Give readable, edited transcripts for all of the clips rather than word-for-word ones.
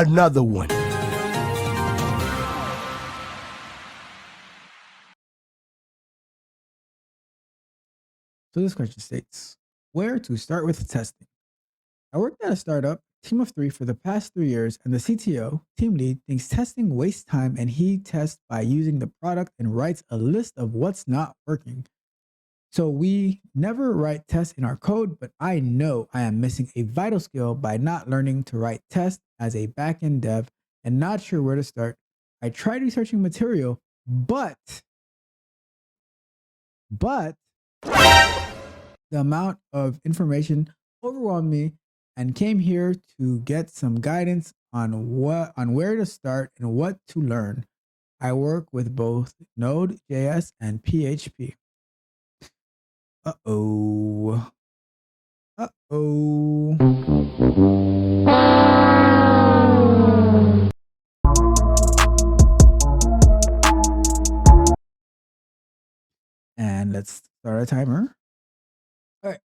another one. So this question states, where to start with testing? I worked at a startup, team of 3 for the past 3 years, and the CTO, team lead, thinks testing wastes time and he tests by using the product and writes a list of what's not working. So we never write tests in our code, but I know I am missing a vital skill by not learning to write tests as a backend dev and not sure where to start. I tried researching material, but the amount of information overwhelmed me and came here to get some guidance on where to start and what to learn. I work with both Node.js and PHP. Uh-oh. Uh-oh. And let's start a timer. All right.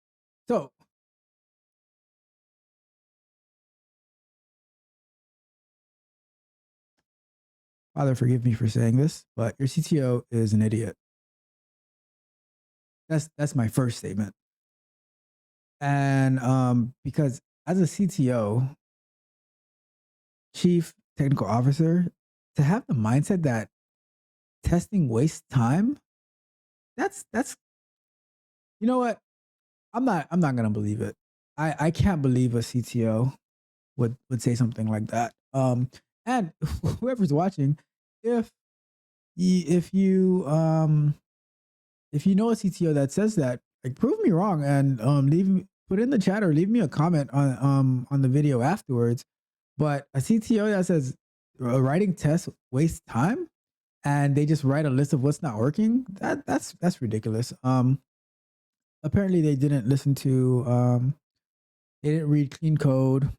So, Father, forgive me for saying this, but your CTO is an idiot. That's my first statement. And because as a CTO, chief technical officer, to have the mindset that testing wastes time, that's you know what? I'm not gonna believe it. I can't believe a CTO would say something like that. And whoever's watching, if if you know a CTO that says that, like, prove me wrong and put in the chat or leave me a comment on the video afterwards. But a CTO that says writing tests wastes time and they just write a list of what's not working, that's ridiculous. Apparently they didn't listen to they didn't read clean code.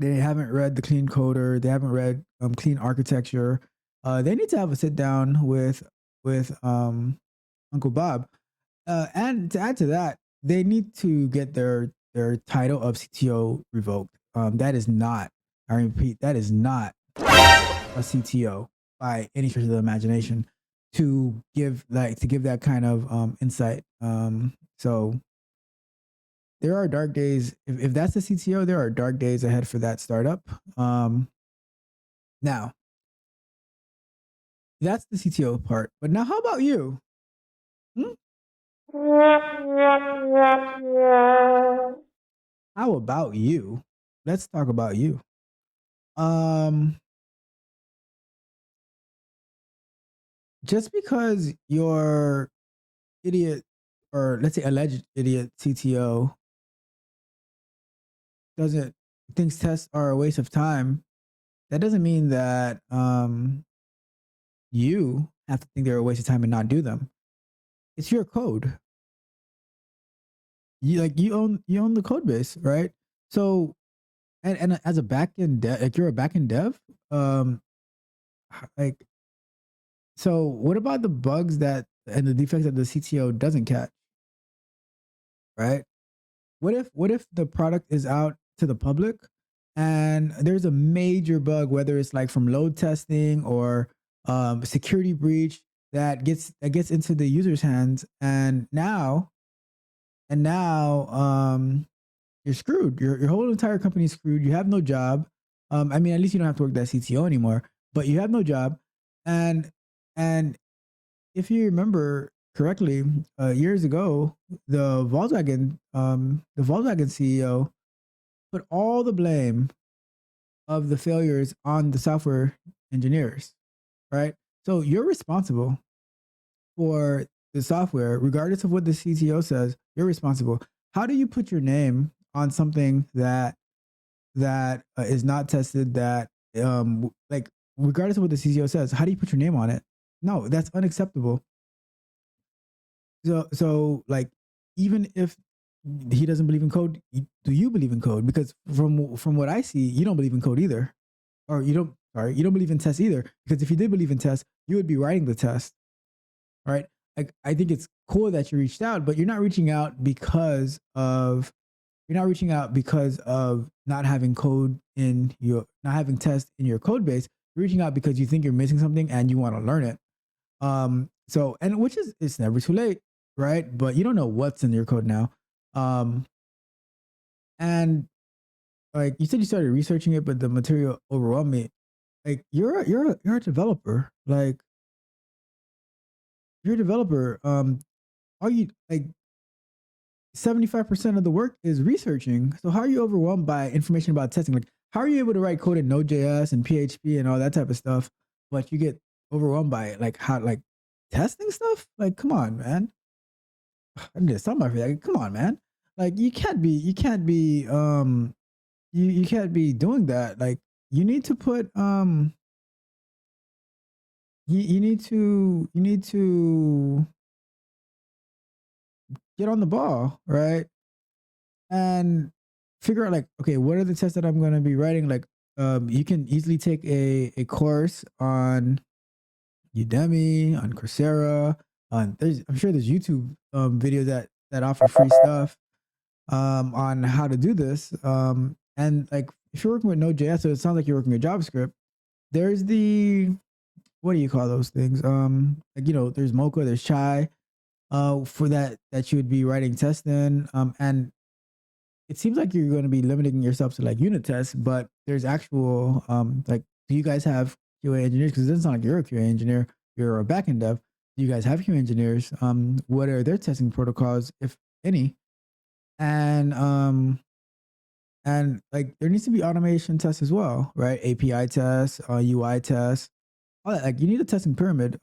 They haven't read the clean coder. They haven't read clean architecture. They need to have a sit down with Uncle Bob. And to add to that, they need to get their title of CTO revoked. That is not, I repeat, that is not a CTO by any stretch of the imagination to give that kind of insight. So there are dark days. If that's the CTO, there are dark days ahead for that startup. Now, that's the CTO part. But now, how about you? How about you? Let's talk about you. Just because your idiot, or let's say alleged idiot CTO doesn't thinks tests are a waste of time, that doesn't mean that you have to think they're a waste of time and not do them. It's your code. You own the code base, right? So and as a backend dev, like, you're a backend dev, like, so what about the bugs that and the defects that the CTO doesn't catch, right? What if the product is out to the public and there's a major bug, whether it's like from load testing or security breach that gets into the user's hands, and now you're screwed. Your whole entire company is screwed. You have no job. I mean, at least you don't have to work that CTO anymore, but you have no job. And if you remember correctly, years ago, the Volkswagen CEO put all the blame of the failures on the software engineers, right? So you're responsible for the software, regardless of what the CTO says. You're responsible. How do you put your name on something that is not tested? That like, regardless of what the CTO says, how do you put your name on it? No, that's unacceptable. So like, even if he doesn't believe in code, do you believe in code? Because from what I see, you don't believe in code either, or you don't believe in tests either. Because if you did believe in tests, you would be writing the test, right? Like, I think it's cool that you reached out, but you're not reaching out because of You're not reaching out because of not having not having tests in your code base. You're reaching out because you think you're missing something and you want to learn it. So, and which is, it's never too late, right? But you don't know what's in your code now. Um, and like you said, you started researching it, but the material overwhelmed me. Like you're a developer. Like you're a developer. Are you like 75% of the work is researching? So how are you overwhelmed by information about testing? Like how are you able to write code in Node.js and PHP and all that type of stuff, but you get overwhelmed by it? Like how like testing stuff? Like come on, man. I'm just talking about like, come on, man. Like you can't be doing that. Like you need to put you need to get on the ball, right? And figure out like, okay, what are the tests that I'm going to be writing? Like, you can easily take a course on Udemy, on Coursera, I'm sure there's YouTube videos that offer free stuff on how to do this. And like if you're working with Node.js, so it sounds like you're working with JavaScript. There's the what do you call those things? Like there's Mocha, there's Chai, for that you would be writing tests in. And it seems like you're going to be limiting yourself to like unit tests, but there's actual like, do you guys have QA engineers? Because it doesn't sound like you're a QA engineer. You're a backend dev. Do you guys have QA engineers? What are their testing protocols, if any? And like there needs to be automation tests as well, right? API tests, UI tests, all that. Like you need a testing pyramid.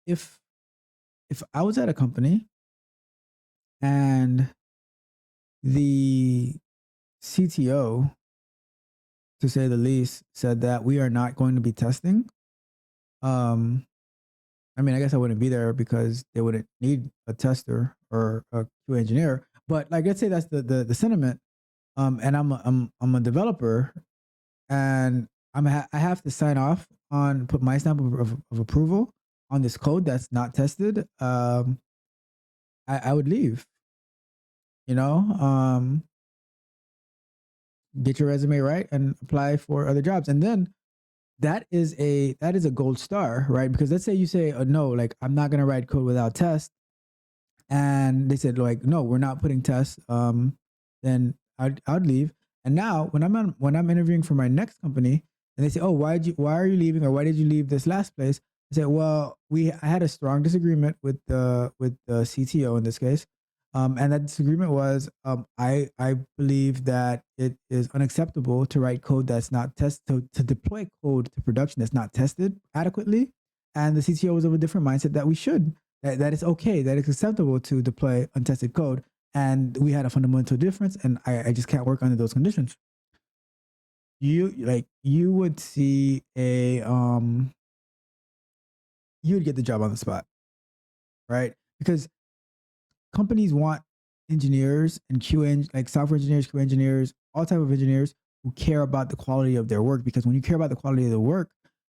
If I was at a company and the CTO, to say the least, said that we are not going to be testing, I mean, I guess I wouldn't be there because they wouldn't need a tester or a QA engineer. But like, let's say that's the sentiment. And I'm a developer, and I have to sign off on put my stamp of approval on this code that's not tested. I would leave. You know, get your resume right and apply for other jobs, and then that is a gold star, right? Because let's say you say, oh, no, like I'm not gonna write code without tests, and they said like, no, we're not putting tests. Then I'd leave. And now when I'm interviewing for my next company, and they say, oh, why are you leaving, or why did you leave this last place? I said, well, I had a strong disagreement with the CTO in this case. And that disagreement was, I believe that it is unacceptable to write code that's not tested, to deploy code to production that's not tested adequately. And the CTO was of a different mindset that we should, that it's okay, that it's acceptable to deploy untested code. And we had a fundamental difference, and I just can't work under those conditions. You would see you would get the job on the spot, right? Because companies want engineers and QA, like software engineers, QA engineers, all type of engineers who care about the quality of their work. Because when you care about the quality of the work,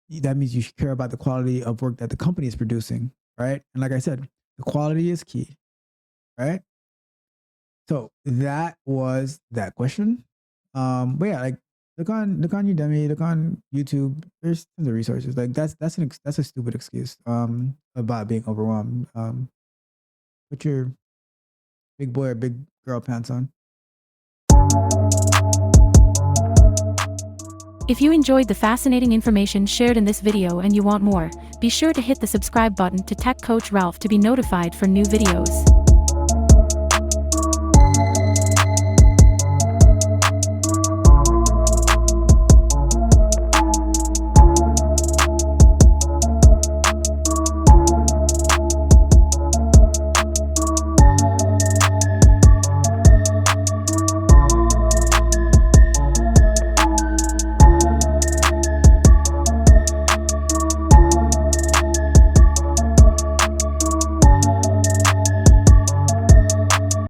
that means you should care about the quality of work that the company is producing, right? And like I said, the quality is key, right? So that was that question. But yeah, like look on Udemy, look on YouTube. There's tons of resources. Like that's a stupid excuse about being overwhelmed. Put your big boy or big girl pants on. If you enjoyed the fascinating information shared in this video and you want more, be sure to hit the subscribe button to Tech Coach Ralph to be notified for new videos.